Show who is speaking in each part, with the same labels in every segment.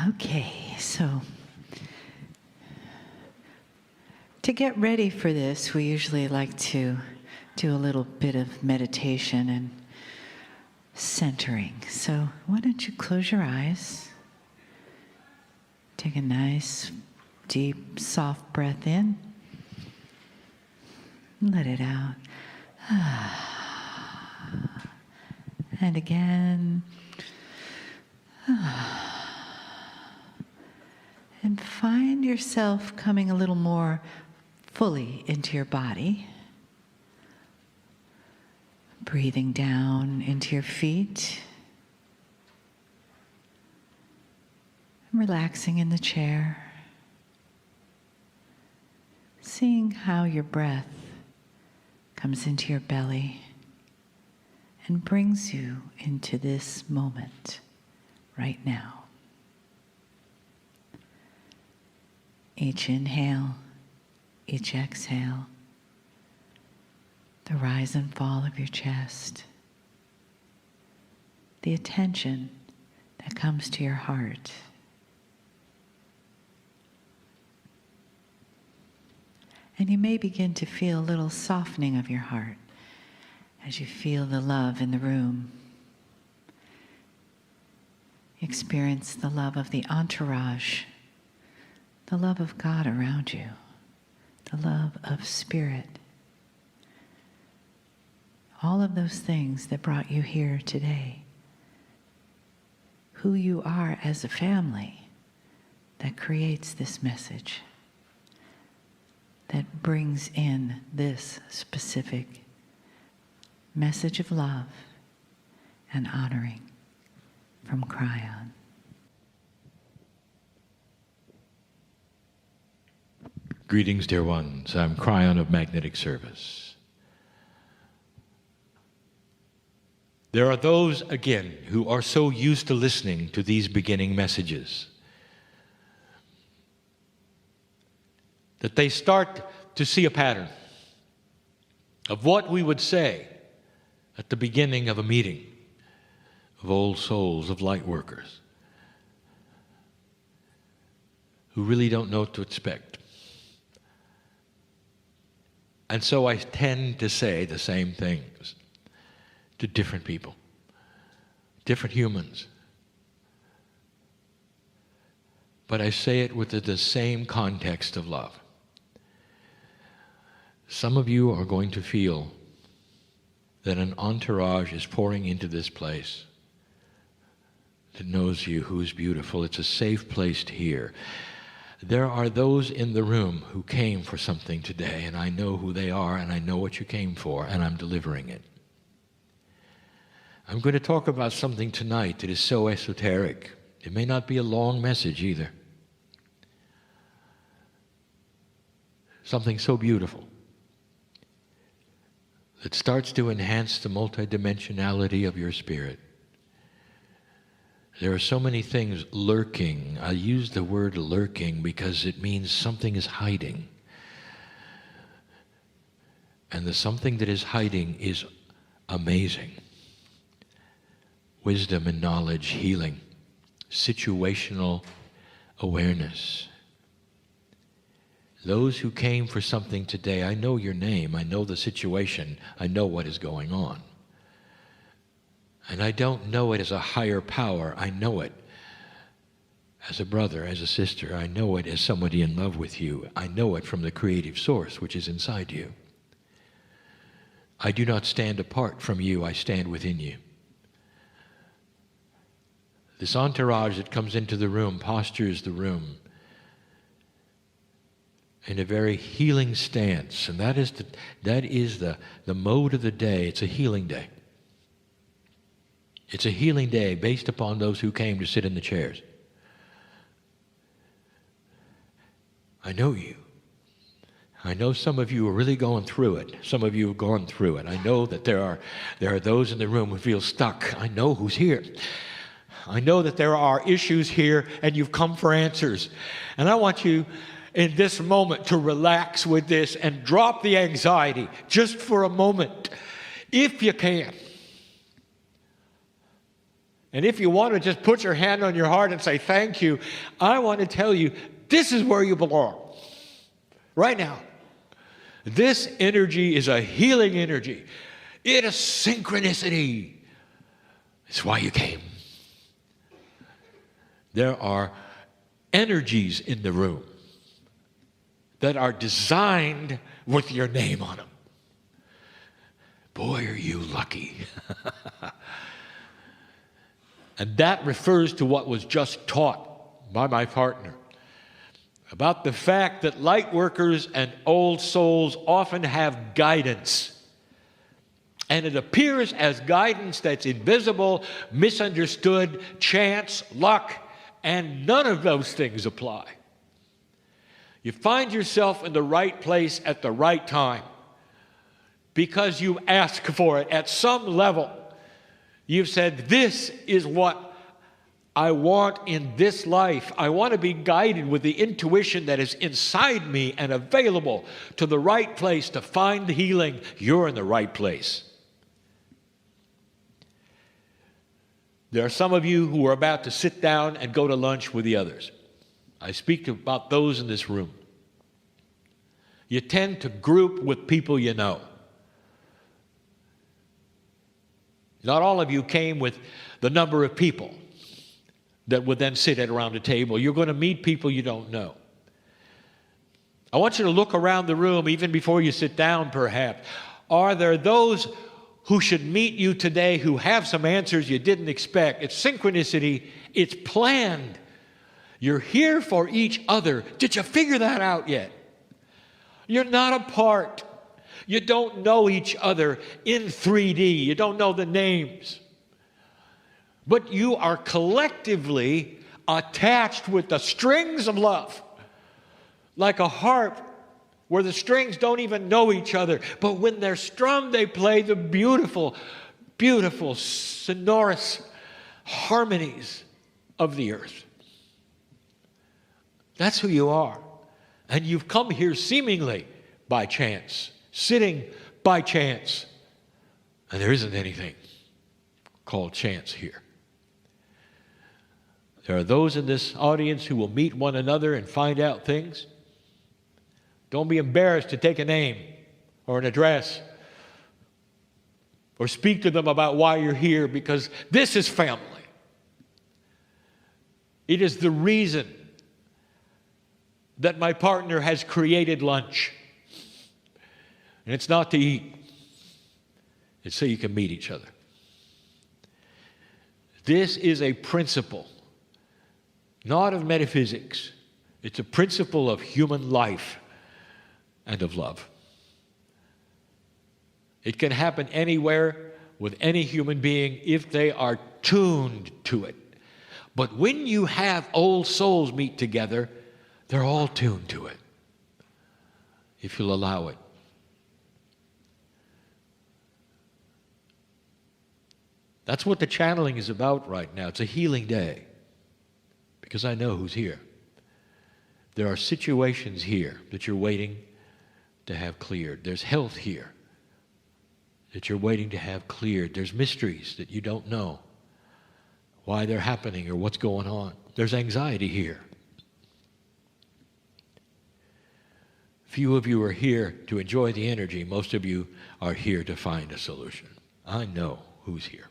Speaker 1: Okay, so to get ready for this, we usually like to do a little bit of meditation and centering. So why don't you close your eyes, take a nice, deep, soft breath in, let it out. And again. And find yourself coming a little more fully into your body. Breathing down into your feet. Relaxing in the chair. Seeing how your breath comes into your belly and brings you into this moment right now. Each inhale, each exhale, the rise and fall of your chest, the attention that comes to your heart. And you may begin to feel a little softening of your heart as you feel the love in the room. Experience the love of the entourage, the love of God around you, the love of Spirit. All of those things that brought you here today. Who you are as a family that creates this message, that brings in this specific message of love and honoring from Kryon.
Speaker 2: Greetings, dear ones. I'm Kryon of Magnetic Service. There are those, again, who are so used to listening to these beginning messages that they start to see a pattern of what we would say at the beginning of a meeting of old souls, of light workers, who really don't know what to expect. And so I tend to say the same things to different people, different humans. But I say it with the same context of love. Some of you are going to feel that an entourage is pouring into this place that knows you, who is beautiful. It's a safe place to hear. There are those in the room who came for something today, and I know who they are, and I know what you came for, and I'm delivering it. I'm going to talk about something tonight that is so esoteric. It may not be a long message either. Something so beautiful that starts to enhance the multidimensionality of your spirit. There are so many things lurking. I use the word lurking because it means something is hiding. And the something that is hiding is amazing. Wisdom and knowledge, healing, situational awareness. Those who came for something today, I know your name, I know the situation, I know what is going on. And I don't know it as a higher power, I know it as a brother, as a sister, I know it as somebody in love with you, I know it from the creative source which is inside you. I do not stand apart from you, I stand within you. This entourage that comes into the room postures the room in a very healing stance, and that is the mode of the day. It's a healing day. It's a healing day based upon those who came to sit in the chairs. I know you. I know some of you are really going through it. Some of you have gone through it. I know that there are those in the room who feel stuck. I know who's here. I know that there are issues here, and you've come for answers. And I want you in this moment to relax with this and drop the anxiety just for a moment, if you can. And if you want to just put your hand on your heart and say thank you, I want to tell you, this is where you belong. Right now. This energy is a healing energy. It is synchronicity. It's why you came. There are energies in the room that are designed with your name on them. Boy, are you lucky. And that refers to what was just taught by my partner about the fact that light workers and old souls often have guidance. And it appears as guidance that's invisible, misunderstood, chance, luck, and none of those things apply. You find yourself in the right place at the right time because you ask for it at some level. You've said, this is what I want in this life. I want to be guided with the intuition that is inside me and available to the right place to find the healing. You're in the right place. There are some of you who are about to sit down and go to lunch with the others. I speak about those in this room. You tend to group with people you know. Not all of you came with the number of people that would then sit at around a table. You're going to meet people you don't know. I want you to look around the room, even before you sit down perhaps. Are there those who should meet you today who have some answers you didn't expect? It's synchronicity. It's planned. You're here for each other. Did you figure that out yet? You're not apart. You don't know each other in 3D. You don't know the names. But you are collectively attached with the strings of love. Like a harp where the strings don't even know each other. But when they're strummed, they play the beautiful, beautiful, sonorous harmonies of the earth. That's who you are. And you've come here seemingly by chance. Sitting by chance. And there isn't anything called chance here. There are those in this audience who will meet one another and find out things. Don't be embarrassed to take a name or an address or speak to them about why you're here, because this is family. It is the reason that my partner has created lunch. And it's not to eat. It's so you can meet each other. This is a principle, not of metaphysics. It's a principle of human life and of love. It can happen anywhere with any human being if they are tuned to it. But when you have old souls meet together, they're all tuned to it, if you'll allow it. That's what the channeling is about right now. It's a healing day, because I know who's here. There are situations here that you're waiting to have cleared. There's health here that you're waiting to have cleared. There's mysteries that you don't know why they're happening or what's going on. There's anxiety here. Few of you are here to enjoy the energy. Most of you are here to find a solution. I know who's here.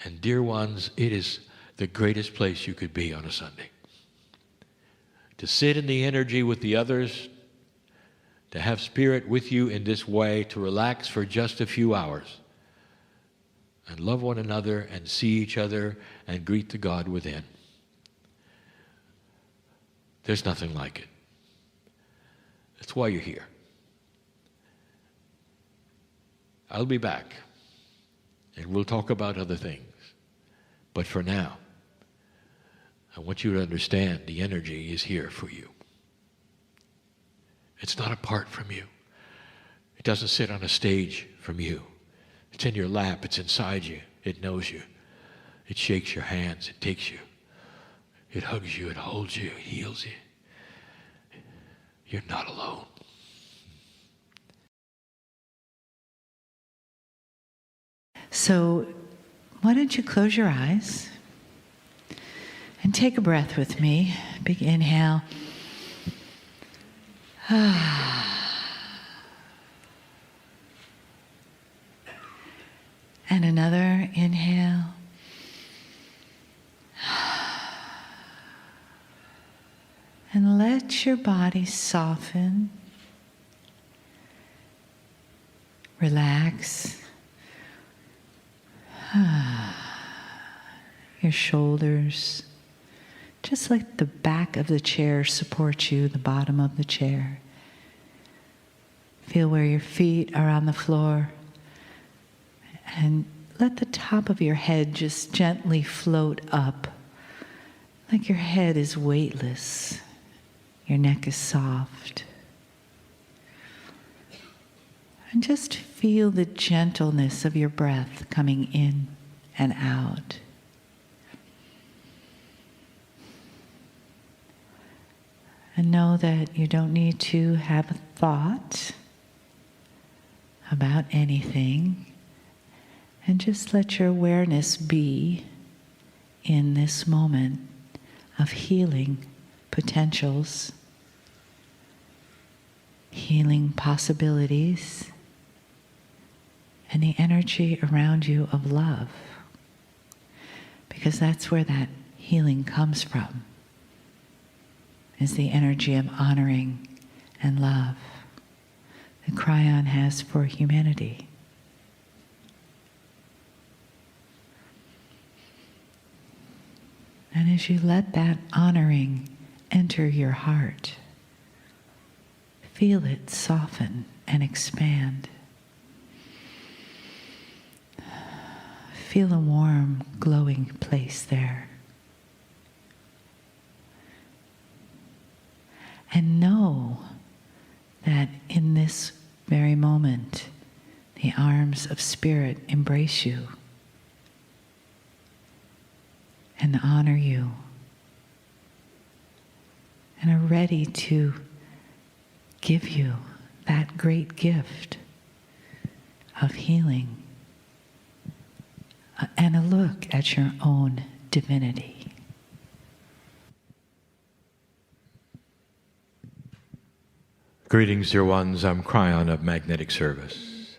Speaker 2: And dear ones, it is the greatest place you could be on a Sunday. To sit in the energy with the others, to have spirit with you in this way, to relax for just a few hours and love one another and see each other and greet the God within. There's nothing like it. That's why you're here. I'll be back, and we'll talk about other things. But for now, I want you to understand the energy is here for you. It's not apart from you. It doesn't sit on a stage from you. It's in your lap. It's inside you. It knows you. It shakes your hands. It takes you. It hugs you. It holds you. It heals you. You're not alone.
Speaker 1: So why don't you close your eyes and take a breath with me. Big inhale. And another inhale. And let your body soften. Relax. Your shoulders, just like the back of the chair supports you, the bottom of the chair. Feel where your feet are on the floor. And let the top of your head just gently float up, like your head is weightless. Your neck is soft. And just feel the gentleness of your breath coming in and out. And know that you don't need to have a thought about anything. And just let your awareness be in this moment of healing potentials, healing possibilities, and the energy around you of love. Because that's where that healing comes from, is the energy of honoring and love that Kryon has for humanity. And as you let that honoring enter your heart, feel it soften and expand. Feel a warm, glowing place there. And know that in this very moment, the arms of Spirit embrace you and honor you and are ready to give you that great gift of healing and a look at your own divinity.
Speaker 2: Greetings, dear ones. I'm Kryon of Magnetic Service.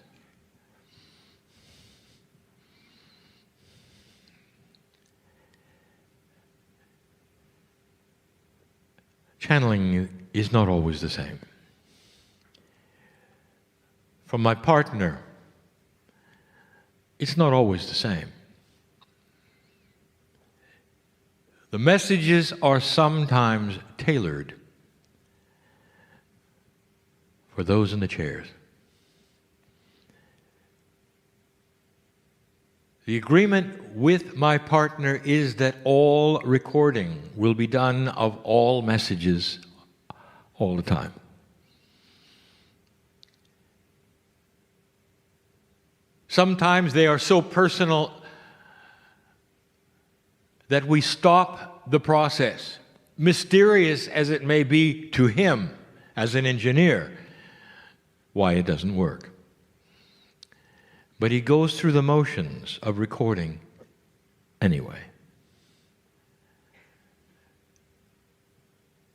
Speaker 2: Channeling is not always the same. From my partner, it's not always the same. The messages are sometimes tailored for those in the chairs. The agreement with my partner is that all recording will be done of all messages all the time. Sometimes they are so personal that we stop the process, mysterious as it may be to him as an engineer, why it doesn't work. But he goes through the motions of recording anyway.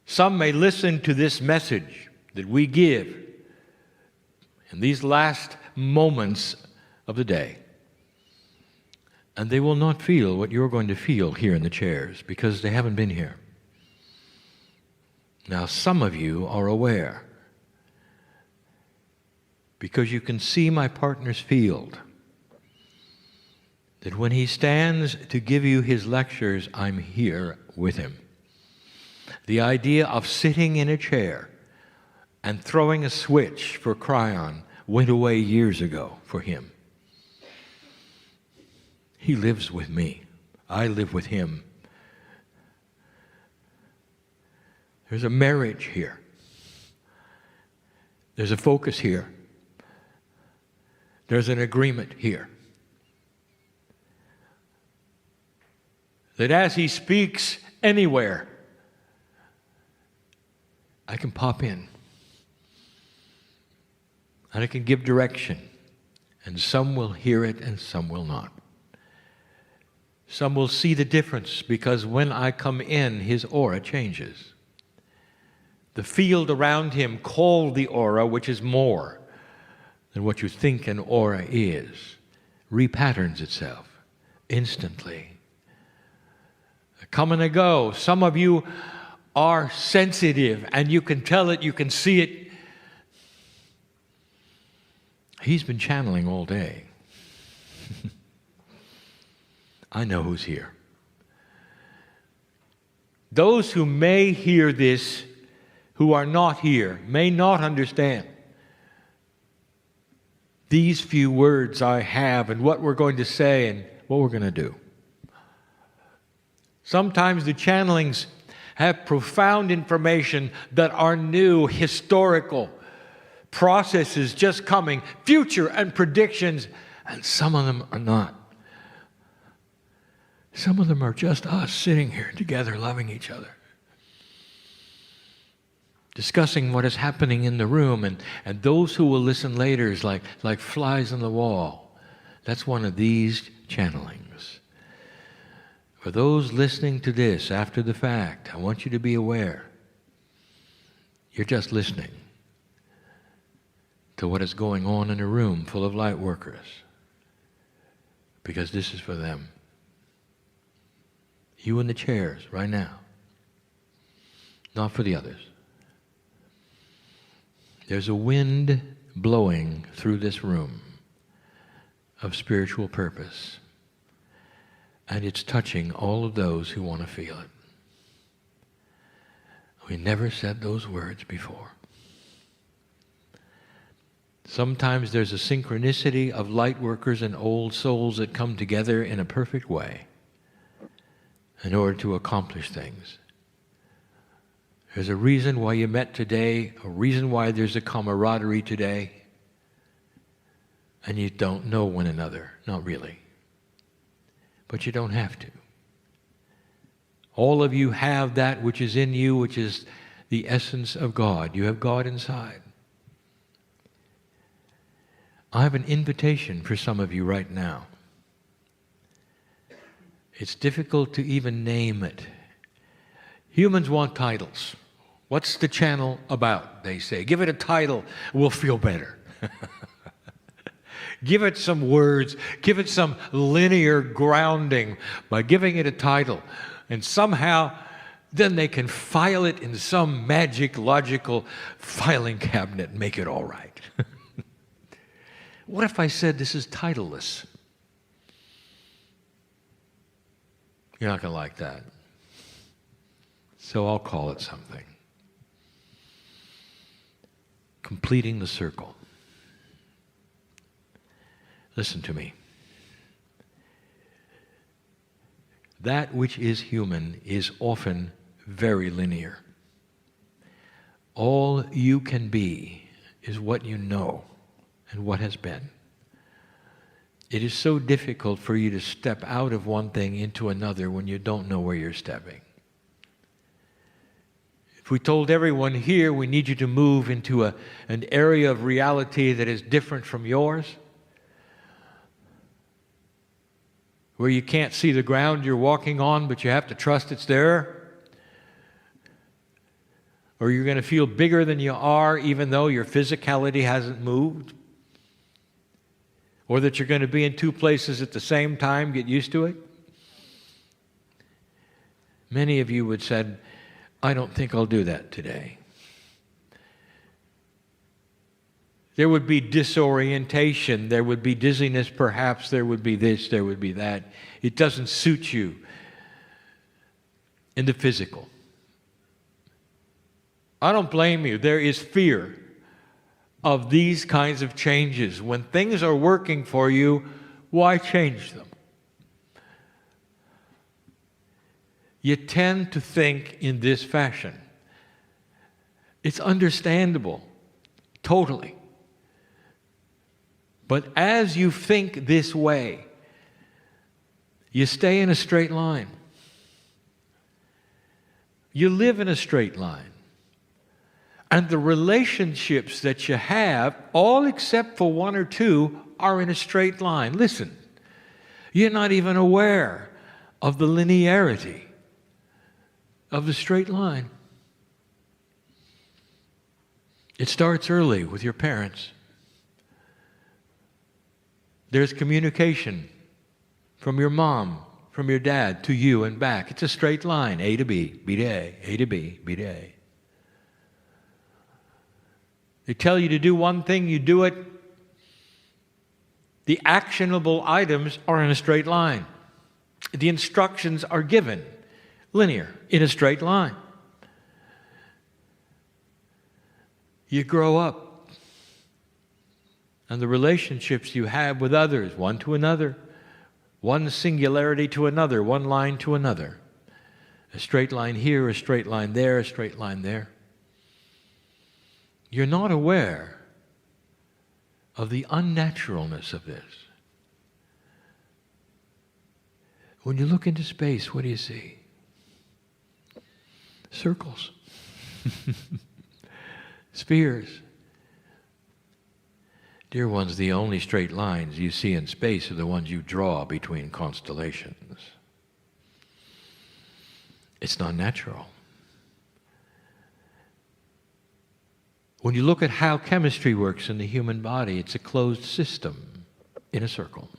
Speaker 2: Some may listen to this message that we give in these last moments of the day, and they will not feel what you're going to feel here in the chairs because they haven't been here. Now, some of you are aware because you can see my partner's field, that when he stands to give you his lectures, I'm here with him. The idea of sitting in a chair and throwing a switch for Kryon went away years ago for him. He lives with me. I live with him. There's a marriage here. There's a focus here. There's an agreement here. That as he speaks anywhere, I can pop in. And I can give direction. And some will hear it and some will not. Some will see the difference because when I come in, his aura changes. The field around him, called the aura, which is more than what you think an aura is, repatterns itself instantly. I come and I go. Some of you are sensitive and you can tell it, you can see it. He's been channeling all day. I know who's here. Those who may hear this, who are not here, may not understand these few words I have and what we're going to say and what we're going to do. Sometimes the channelings have profound information that are new, historical processes just coming, future and predictions, and some of them are not. Some of them are just us sitting here together, loving each other, discussing what is happening in the room, and those who will listen later is like flies on the wall. That's one of these channelings. For those listening to this after the fact, I want you to be aware you're just listening to what is going on in a room full of light workers, because this is for them. You in the chairs right now, not for the others. There's a wind blowing through this room of spiritual purpose, and it's touching all of those who want to feel it. We never said those words before. Sometimes there's a synchronicity of light workers and old souls that come together in a perfect way in order to accomplish things. There's a reason why you met today, a reason why there's a camaraderie today, and you don't know one another, not really. But you don't have to. All of you have that which is in you, which is the essence of God. You have God inside. I have an invitation for some of you right now. It's difficult to even name it. Humans want titles. What's the channel about, they say. Give it a title, we'll feel better. Give it some words, give it some linear grounding by giving it a title. And somehow, then they can file it in some magic, logical filing cabinet and make it all right. What if I said this is titleless? You're not going to like that. So I'll call it something. Completing the circle. Listen to me. That which is human is often very linear. All you can be is what you know and what has been. It is so difficult for you to step out of one thing into another when you don't know where you're stepping. If we told everyone here, we need you to move into an area of reality that is different from yours, where you can't see the ground you're walking on, but you have to trust it's there, or you're going to feel bigger than you are even though your physicality hasn't moved, or that you're going to be in two places at the same time, get used to it. Many of you would said, I don't think I'll do that today. There would be disorientation, there would be dizziness perhaps, there would be this, there would be that. It doesn't suit you in the physical. I don't blame you. There is fear of these kinds of changes. When things are working for you, why change them? You tend to think in this fashion. It's understandable, totally. But as you think this way, you stay in a straight line. You live in a straight line. And the relationships that you have, all except for one or two, are in a straight line. Listen, you're not even aware of the linearity of the straight line. It starts early with your parents. There's communication from your mom, from your dad to you and back. It's a straight line, A to B, B to A, A to B, B to A. They tell you to do one thing, you do it. The actionable items are in a straight line. The instructions are given, linear, in a straight line. You grow up, and the relationships you have with others, one to another, one singularity to another, one line to another. A straight line here, a straight line there, a straight line there. You're not aware of the unnaturalness of this. When you look into space, what do you see? Circles. Spheres. Dear ones, the only straight lines you see in space are the ones you draw between constellations. It's not natural. When you look at how chemistry works in the human body, it's a closed system in a circle.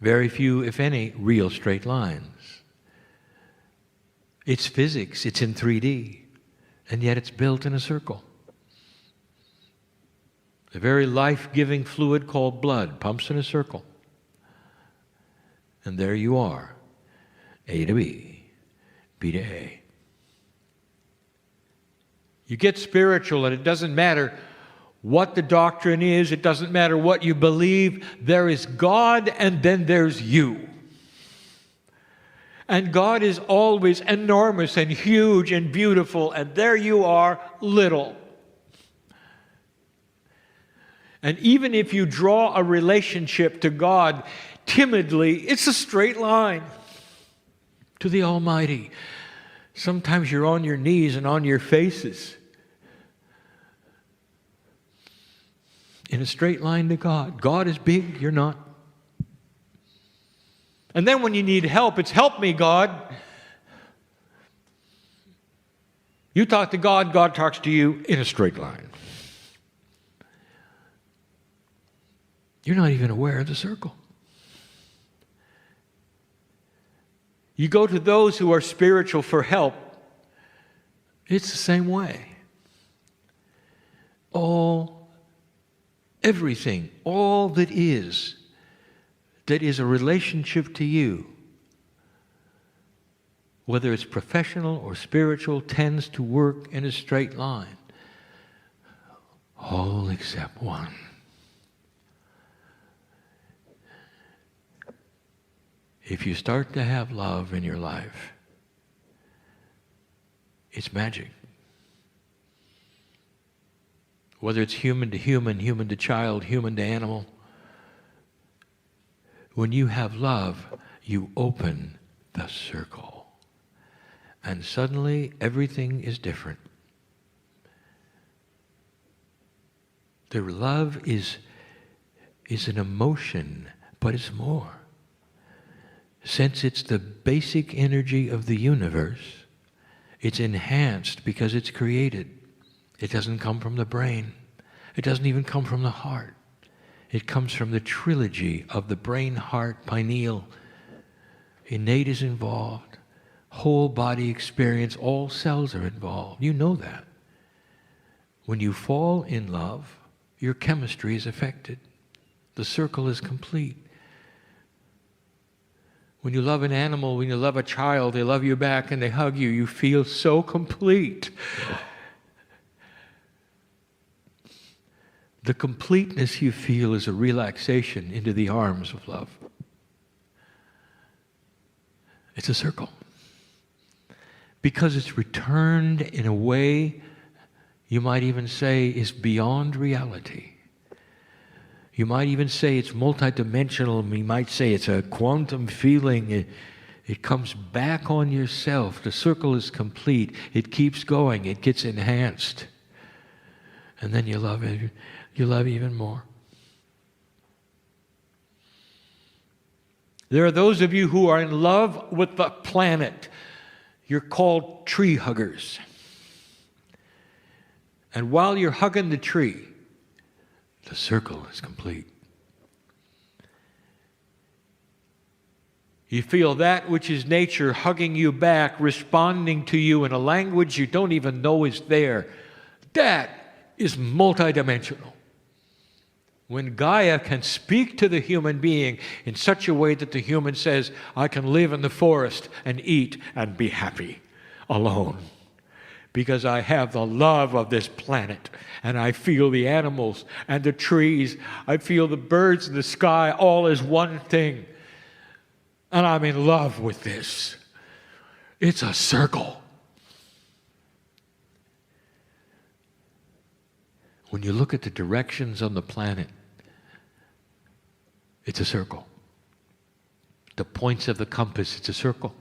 Speaker 2: Very few, if any, real straight lines. It's physics, it's in 3D. And yet it's built in a circle. The very life-giving fluid called blood pumps in a circle. And there you are, A to B, B to A. You get spiritual, and it doesn't matter what the doctrine is, it doesn't matter what you believe. There is God, and then there's you. And God is always enormous and huge and beautiful, and there you are, little. And even if you draw a relationship to God timidly, it's a straight line to the Almighty. Sometimes you're on your knees and on your faces in a straight line to God. God is big, you're not. And then when you need help, it's help me, God. You talk to God, God talks to you in a straight line. You're not even aware of the circle. You go to those who are spiritual for help, it's the same way. Everything, all that is a relationship to you, whether it's professional or spiritual, tends to work in a straight line. All except one. If you start to have love in your life, it's magic. Whether it's human to human, human to child, human to animal, when you have love, you open the circle. And suddenly, everything is different. The love is an emotion, but it's more. Since it's the basic energy of the universe, it's enhanced because it's created. It doesn't come from the brain. It doesn't even come from the heart. It comes from the trilogy of the brain, heart, pineal. Innate is involved. Whole body experience, all cells are involved. You know that. When you fall in love, your chemistry is affected. The circle is complete. When you love an animal, when you love a child, they love you back and they hug you, you feel so complete. The completeness you feel is a relaxation into the arms of love. It's a circle. Because it's returned in a way you might even say is beyond reality. You might even say it's multidimensional. You might say it's a quantum feeling. It comes back on yourself. The circle is complete. It keeps going. It gets enhanced. And then you love it. You love even more. There are those of you who are in love with the planet. You're called tree huggers. And while you're hugging the tree, the circle is complete. You feel that which is nature hugging you back, responding to you in a language you don't even know is there. That is multidimensional. When Gaia can speak to the human being in such a way that the human says, I can live in the forest and eat and be happy alone, because I have the love of this planet, and I feel the animals and the trees, I feel the birds in the sky, all as one thing. And I'm in love with this. It's a circle. When you look at the directions on the planet, it's a circle. The points of the compass, it's a circle.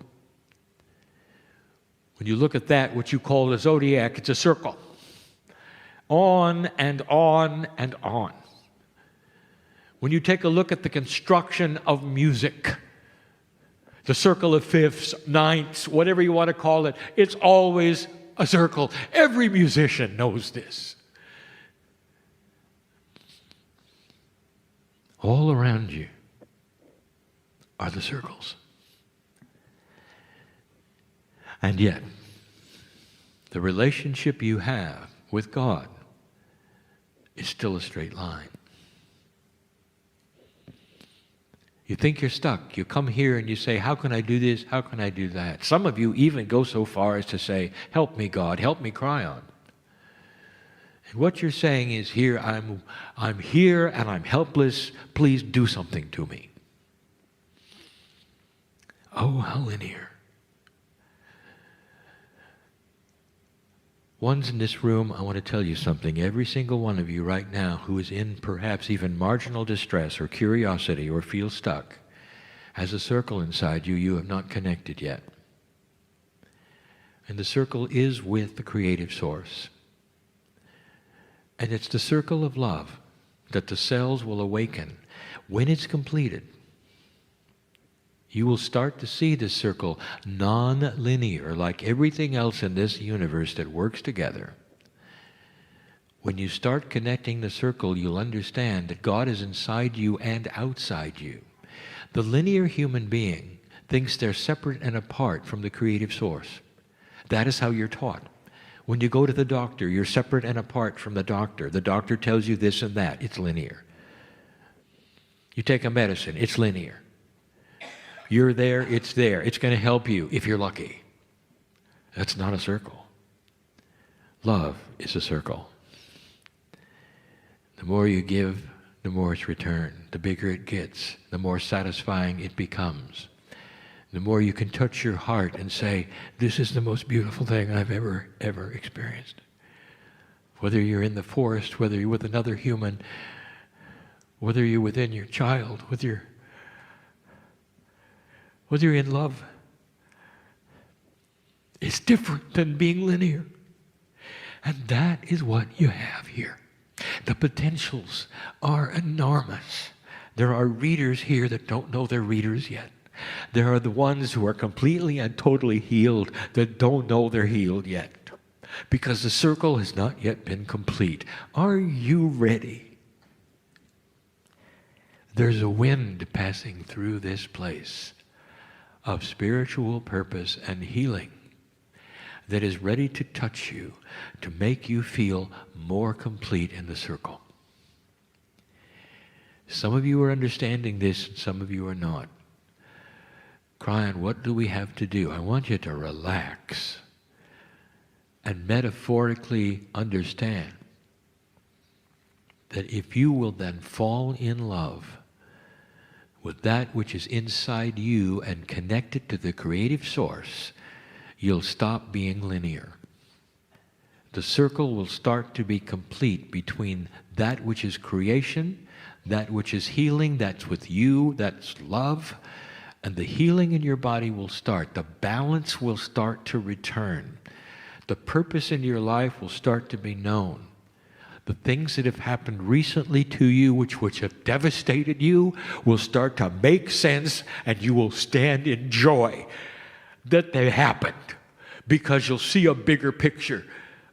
Speaker 2: When you look at that, what you call the zodiac, it's a circle. On and on and on. When you take a look at the construction of music, the circle of fifths, ninths, whatever you want to call it, it's always a circle. Every musician knows this. All around you are the circles. And yet, the relationship you have with God is still a straight line. You think you're stuck. You come here and you say, how can I do this? How can I do that? Some of you even go so far as to say, help me, God, help me, Kryon. And what you're saying is, here, I'm here and I'm helpless. Please do something to me. Oh, how linear. Ones in this room, I want to tell you something. Every single one of you right now who is in perhaps even marginal distress or curiosity or feels stuck has a circle inside you you have not connected yet. And the circle is with the creative source. And it's the circle of love that the cells will awaken. When it's completed, you will start to see this circle non-linear, like everything else in this universe that works together. When you start connecting the circle, you'll understand that God is inside you and outside you. The linear human being thinks they're separate and apart from the creative source. That is how you're taught. When you go to the doctor, you're separate and apart from the doctor. The doctor tells you this and that. It's linear. You take a medicine. It's linear. You're there, it's there. It's going to help you if you're lucky. That's not a circle. Love is a circle. The more you give, the more it's returned. The bigger it gets, the more satisfying it becomes. The more you can touch your heart and say, this is the most beautiful thing I've ever experienced. Whether you're in the forest, whether you're with another human, whether you're within your child, whether you're in love, it's different than being linear. And that is what you have here. The potentials are enormous. There are readers here that don't know they're readers yet. There are the ones who are completely and totally healed that don't know they're healed yet, because the circle has not yet been complete. Are you ready? There's a wind passing through this place of spiritual purpose and healing that is ready to touch you, to make you feel more complete in the circle. Some of you are understanding this, and some of you are not. Kryon, what do we have to do? I want you to relax and metaphorically understand that if you will then fall in love with that which is inside you and connected to the creative source, you'll stop being linear. The circle will start to be complete between that which is creation, that which is healing, that's with you, that's love, and the healing in your body will start. The balance will start to return. The purpose in your life will start to be known. The things that have happened recently to you, which have devastated you, will start to make sense, and you will stand in joy that they happened, because you'll see a bigger picture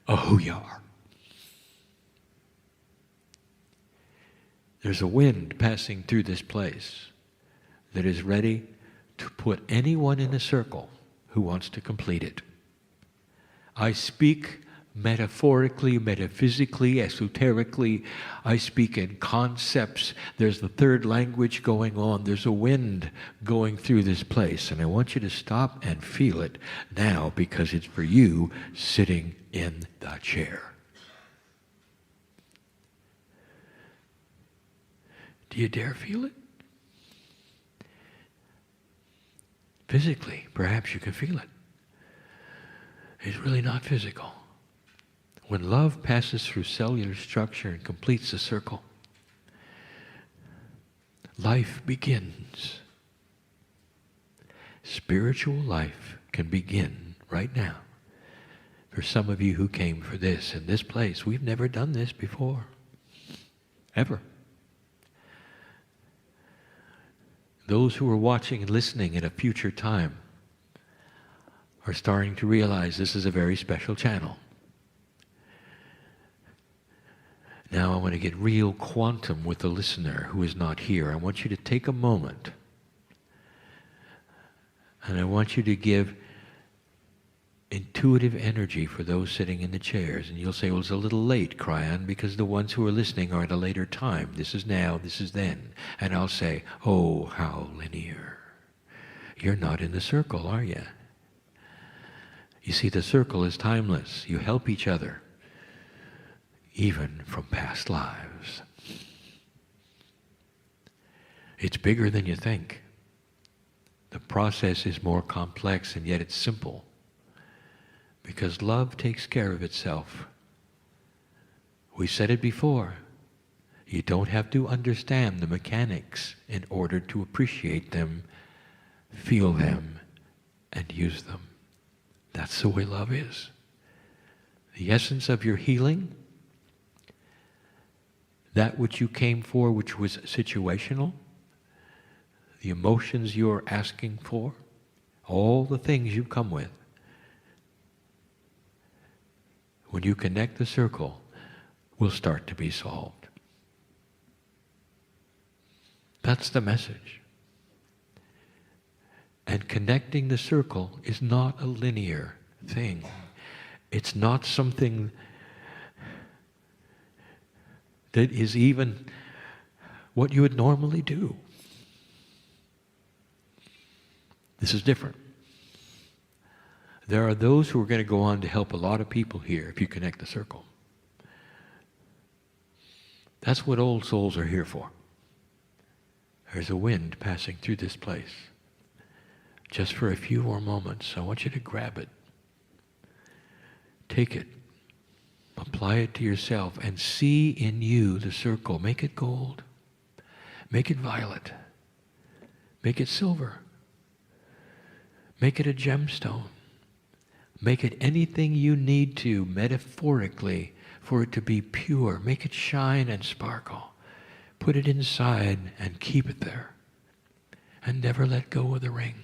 Speaker 2: of who you are. There's a wind passing through this place that is ready to put anyone in a circle who wants to complete it. I speak metaphorically, metaphysically, esoterically. I speak in concepts. There's the third language going on. There's a wind going through this place. And I want you to stop and feel it now, because it's for you sitting in the chair. Do you dare feel it? Physically, perhaps you can feel it. It's really not physical. When love passes through cellular structure and completes the circle, life begins. Spiritual life can begin right now. For some of you who came for this in this place, we've never done this before. Ever. Those who are watching and listening at a future time are starting to realize this is a very special channel. Now I want to get real quantum with the listener who is not here. I want you to take a moment, and I want you to give intuitive energy for those sitting in the chairs. And you'll say, well, it's a little late, Kryon, because the ones who are listening are at a later time. This is now, this is then. And I'll say, oh, how linear. You're not in the circle, are you? You see, the circle is timeless. You help each other, even from past lives. It's bigger than you think. The process is more complex, and yet it's simple. Because love takes care of itself. We said it before. You don't have to understand the mechanics in order to appreciate them, feel them, and use them. That's the way love is. The essence of your healing, that which you came for, which was situational, the emotions you're asking for, all the things you come with, when you connect the circle, will start to be solved. That's the message. And connecting the circle is not a linear thing. It's not something that is even what you would normally do. This is different. There are those who are going to go on to help a lot of people here if you connect the circle. That's what old souls are here for. There's a wind passing through this place. Just for a few more moments, I want you to grab it. Take it. Apply it to yourself and see in you the circle. Make it gold. Make it violet. Make it silver. Make it a gemstone. Make it anything you need to, metaphorically, for it to be pure. Make it shine and sparkle. Put it inside and keep it there. And never let go of the ring.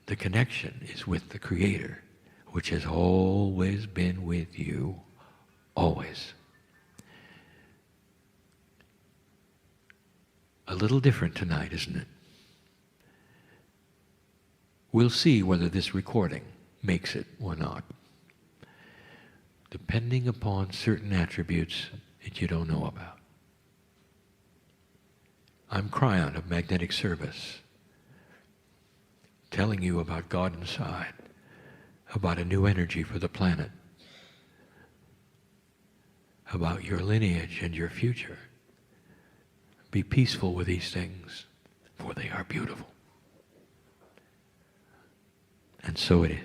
Speaker 2: The connection is with the Creator, which has always been with you, always. A little different tonight, isn't it? We'll see whether this recording makes it or not, depending upon certain attributes that you don't know about. I'm Kryon of Magnetic Service, telling you about God inside, about a new energy for the planet, about your lineage and your future. Be peaceful with these things, for they are beautiful. And so it is.